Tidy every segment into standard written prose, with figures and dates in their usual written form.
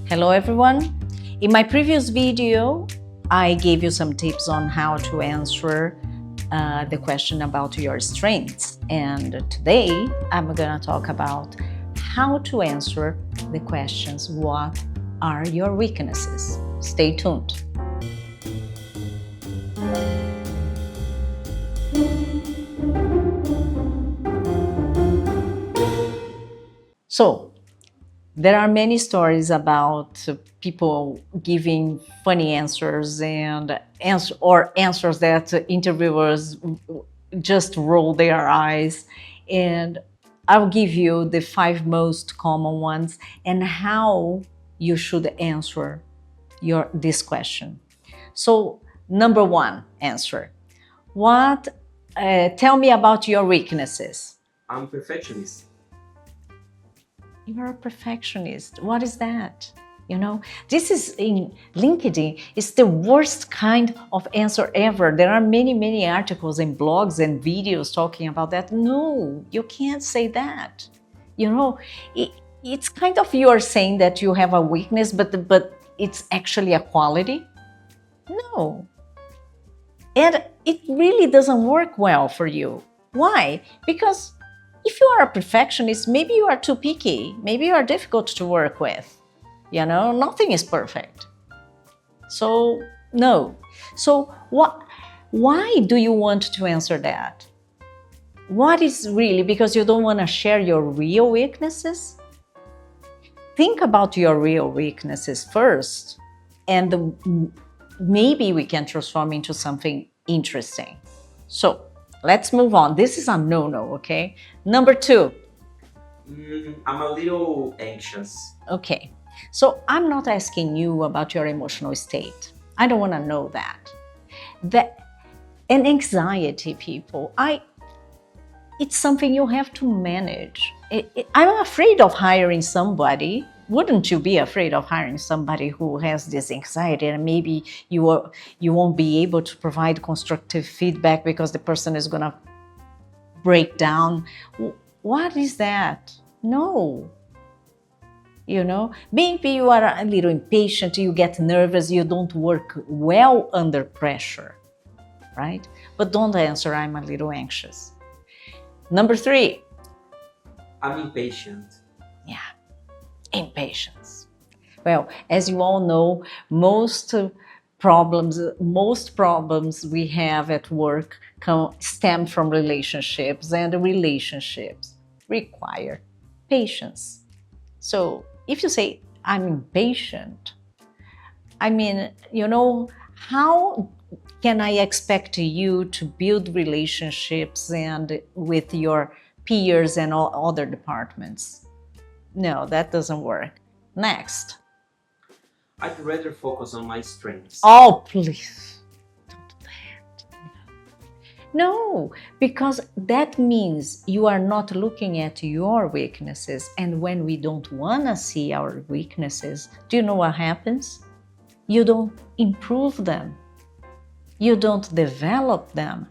Hello everyone. In my previous video, I gave you some tips on how to answer the question about your strengths. And today I'm going to talk about how to answer the questions, what are your weaknesses? Stay tuned. So, there are many stories about people giving funny answers and answers that interviewers just roll their eyes. And I'll give you the 5 most common ones and how you should answer this question. So, number 1 answer. Tell me about your weaknesses. I'm a perfectionist. You're a perfectionist. What is that? This is in LinkedIn. It's the worst kind of answer ever. There are many articles and blogs and videos talking about that. No, you can't say that. It's kind of you're saying that you have a weakness, but it's actually a quality. No. And it really doesn't work well for you. Why? Because if you are a perfectionist, maybe you are too picky. Maybe you are difficult to work with. Nothing is perfect. So, no. So, why do you want to answer that? What is really, because you don't want to share your real weaknesses? Think about your real weaknesses first, and maybe we can transform into something interesting. So, let's move on. This is a no-no, okay? Number 2. I'm a little anxious. Okay. So I'm not asking you about your emotional state. I don't want to know that. And anxiety, people, it's something you have to manage. I'm afraid of hiring somebody. Wouldn't you be afraid of hiring somebody who has this anxiety and maybe you won't be able to provide constructive feedback because the person is going to break down? What is that? No. Maybe you are a little impatient, you get nervous, you don't work well under pressure, right? But don't answer, I'm a little anxious. Number 3. I'm impatient. Yeah, impatience. Well, as you all know, most problems we have at work stem from relationships, and relationships require patience. So if you say, I'm impatient, how can I expect you to build relationships and with your peers and all other departments? No, that doesn't work. Next. I'd rather focus on my strengths. Oh, please. Don't do that. No, because that means you are not looking at your weaknesses. And when we don't want to see our weaknesses, do you know what happens? You don't improve them. You don't develop them.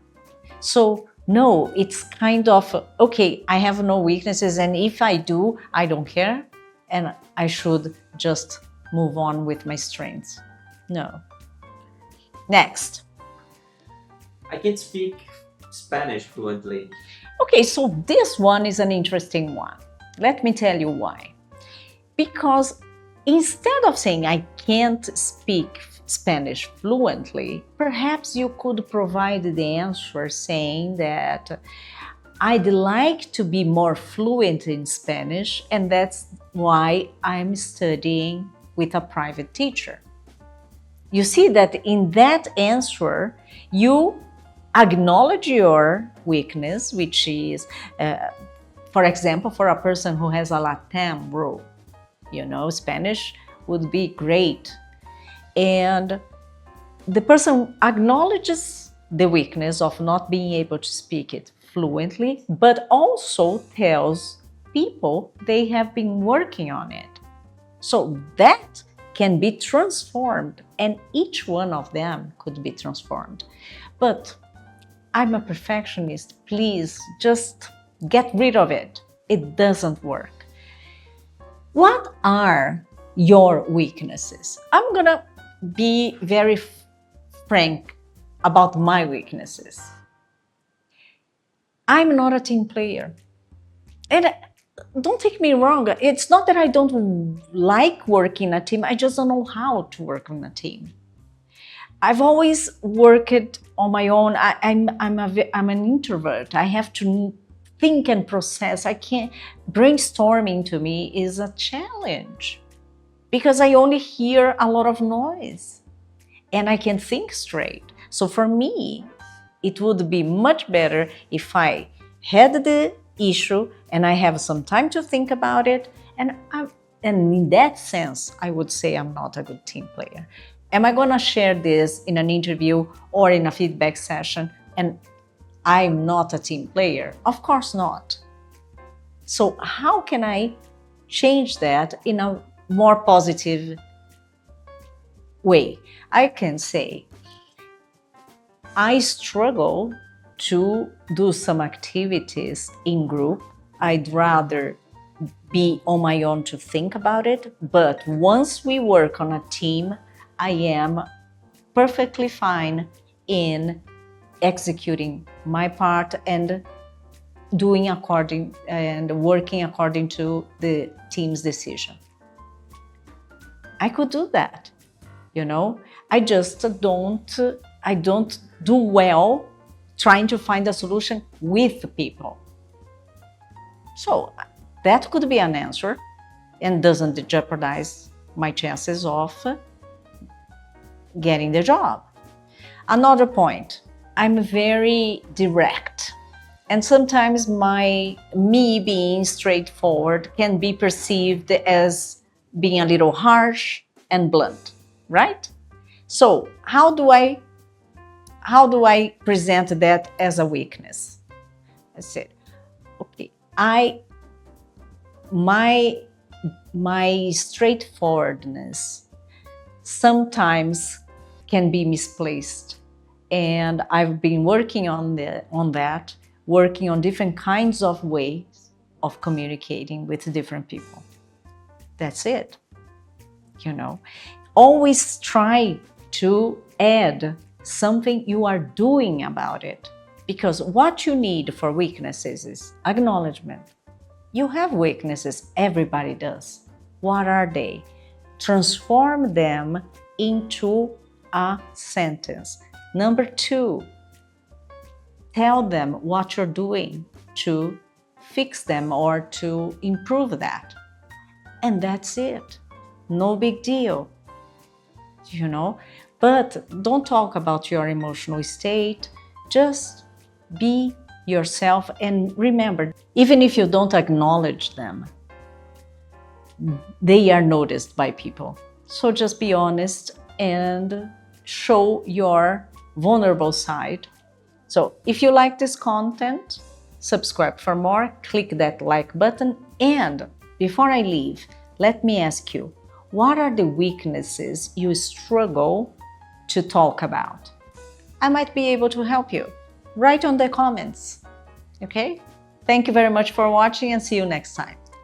So, no, it's kind of, okay, I have no weaknesses, and if I do, I don't care, and I should just move on with my strengths. No. Next. I can speak Spanish fluently. Okay, so this one is an interesting one. Let me tell you why. Because instead of saying I can't speak Spanish fluently, perhaps you could provide the answer saying that I'd like to be more fluent in Spanish, and that's why I'm studying with a private teacher. You see that in that answer, you acknowledge your weakness, which is, for example, for a person who has a Latam role, Spanish would be great. And the person acknowledges the weakness of not being able to speak it fluently, but also tells people they have been working on it. So that can be transformed, and each one of them could be transformed. But I'm a perfectionist. Please just get rid of it. It doesn't work. What are your weaknesses. I'm gonna be very frank about my weaknesses. I'm not a team player. And don't take me wrong, it's not that I don't like working in a team, I just don't know how to work in a team. I've always worked on my own. I'm an introvert. I have to think and process. I can't. Brainstorming to me is a challenge because I only hear a lot of noise and I can think straight. So for me, it would be much better if I had the issue and I have some time to think about it. And in that sense, I would say I'm not a good team player. Am I going to share this in an interview or in a feedback session and I'm not a team player? Of course not. So how can I change that in a more positive way? I can say, I struggle to do some activities in group. I'd rather be on my own to think about it. But once we work on a team, I am perfectly fine in executing my part and doing according and working according to the team's decision. I could do that, you know. I don't do well trying to find a solution with people. So that could be an answer and doesn't jeopardize my chances of getting the job. Another point, I'm very direct. And sometimes me being straightforward can be perceived as being a little harsh and blunt, right? So how do I present that as a weakness? I said, okay, my straightforwardness sometimes can be misplaced, and I've been working on that, working on different kinds of ways of communicating with different people. That's it. You know, always try to add something you are doing about it, because what you need for weaknesses is acknowledgement. You have weaknesses, everybody does. What are they? Transform them into a sentence. Number 2, tell them what you're doing to fix them or to improve that. And that's it. No big deal, you know. But don't talk about your emotional state. Just be yourself, and remember, even if you don't acknowledge them, they are noticed by people. So just be honest and show your vulnerable side. So if you like this content, subscribe for more, click that like button. And before I leave, let me ask you, what are the weaknesses you struggle to talk about? I might be able to help you. Write on the comments, okay? Thank you very much for watching and see you next time.